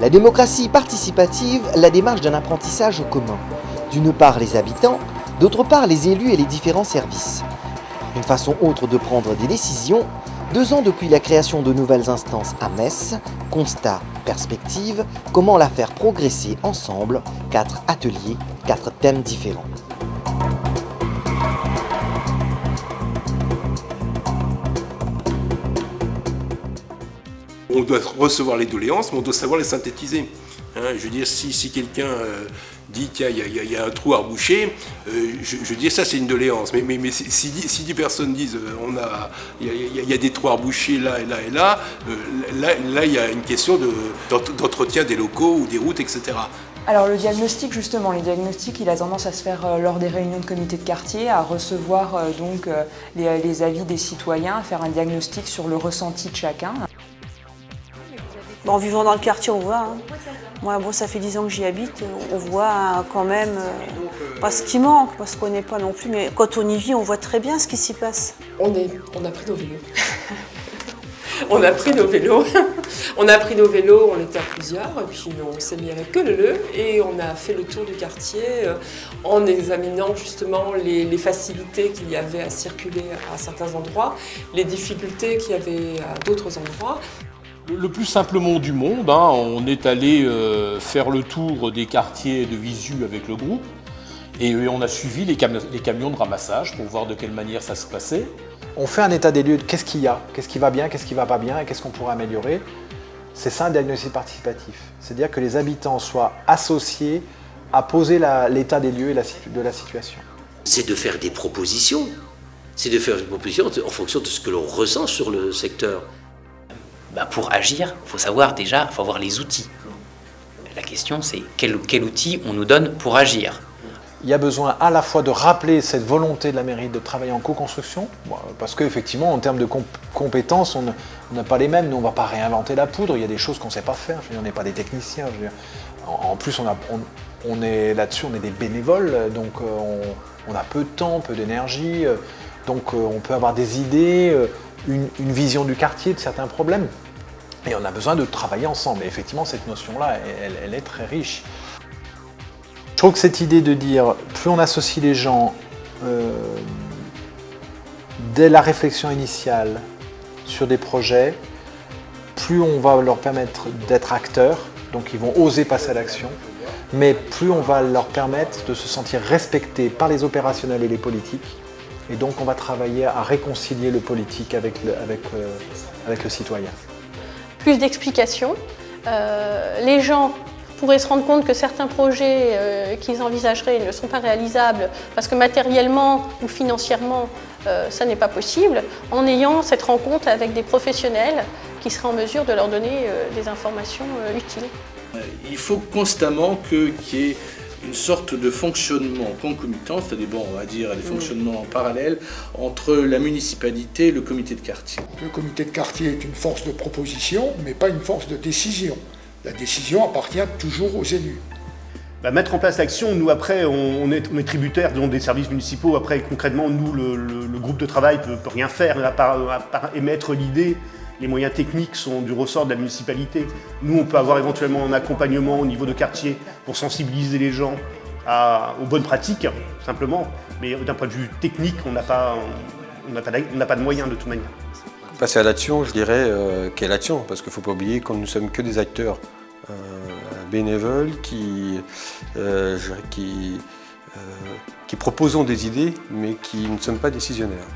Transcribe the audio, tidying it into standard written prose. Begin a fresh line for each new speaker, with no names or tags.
La démocratie participative, la démarche d'un apprentissage commun. D'une part les habitants, d'autre part les élus et les différents services. Une façon autre de prendre des décisions. 2 ans depuis la création de nouvelles instances à Metz, constat, perspective, comment la faire progresser ensemble, 4 ateliers, 4 thèmes différents.
On doit recevoir les doléances, mais on doit savoir les synthétiser. Je veux dire, si quelqu'un dit tiens, il y a un trou à reboucher, je veux dire ça c'est une doléance. Mais si 10 personnes disent il y a des trous à reboucher là et là et là, là il y a une question d'entretien des locaux ou des routes, etc.
Alors le diagnostic justement, les diagnostics, il a tendance à se faire lors des réunions de comité de quartier, à recevoir les avis des citoyens, à faire un diagnostic sur le ressenti de chacun.
En vivant dans le quartier, on voit. Hein. Moi, bon, ça fait 10 ans que j'y habite, on voit quand même pas ce qui manque, parce qu'on n'est pas non plus, mais quand on y vit, on voit très bien ce qui s'y passe.
On a pris nos vélos. On a pris nos vélos. On a pris nos vélos, on était à plusieurs, et puis on s'est mis avec le et on a fait le tour du quartier en examinant justement les facilités qu'il y avait à circuler à certains endroits, les difficultés qu'il y avait à d'autres endroits.
Le plus simplement du monde, on est allé faire le tour des quartiers de visu avec le groupe et on a suivi les camions de ramassage pour voir de quelle manière ça se passait.
On fait un état des lieux de qu'est-ce qu'il y a, qu'est-ce qui va bien, qu'est-ce qui ne va pas bien et qu'est-ce qu'on pourrait améliorer. C'est ça un diagnostic participatif, c'est-à-dire que les habitants soient associés à poser l'état des lieux et de la situation.
C'est de faire des propositions, en fonction de ce que l'on ressent sur le secteur.
Pour agir, il faut savoir déjà, il faut avoir les outils. La question c'est quel outil on nous donne pour agir.
Il y a besoin à la fois de rappeler cette volonté de la mairie de travailler en co-construction, parce qu'effectivement en termes de compétences, on n'a pas les mêmes, nous on ne va pas réinventer la poudre, il y a des choses qu'on ne sait pas faire, on n'est pas des techniciens. En plus on est là-dessus, on est des bénévoles, donc on a peu de temps, peu d'énergie, donc on peut avoir des idées, une vision du quartier, de certains problèmes, et on a besoin de travailler ensemble. Et effectivement, cette notion-là, elle est très riche. Je trouve que cette idée de dire, plus on associe les gens dès la réflexion initiale sur des projets, plus on va leur permettre d'être acteurs, donc ils vont oser passer à l'action, mais plus on va leur permettre de se sentir respectés par les opérationnels et les politiques. Et donc on va travailler à réconcilier le politique avec le citoyen.
Plus d'explications. Les gens pourraient se rendre compte que certains projets qu'ils envisageraient ne sont pas réalisables parce que matériellement ou financièrement, ça n'est pas possible, en ayant cette rencontre avec des professionnels qui seraient en mesure de leur donner des informations utiles.
Il faut constamment qu'il y ait une sorte de fonctionnement concomitant, c'est-à-dire on va dire des fonctionnements en parallèle entre la municipalité et le comité de quartier.
Le comité de quartier est une force de proposition, mais pas une force de décision. La décision appartient toujours aux élus.
Mettre en place l'action, nous après on est tributaire des services municipaux, après concrètement nous le groupe de travail peut rien faire à part émettre l'idée. Les moyens techniques sont du ressort de la municipalité. Nous, on peut avoir éventuellement un accompagnement au niveau de quartier pour sensibiliser les gens aux bonnes pratiques, simplement. Mais d'un point de vue technique, on n'a pas de moyens de toute manière.
Passer à l'action, je dirais, quelle action? Parce qu'il ne faut pas oublier que nous ne sommes que des acteurs bénévoles qui proposons des idées, mais qui ne sommes pas décisionnaires.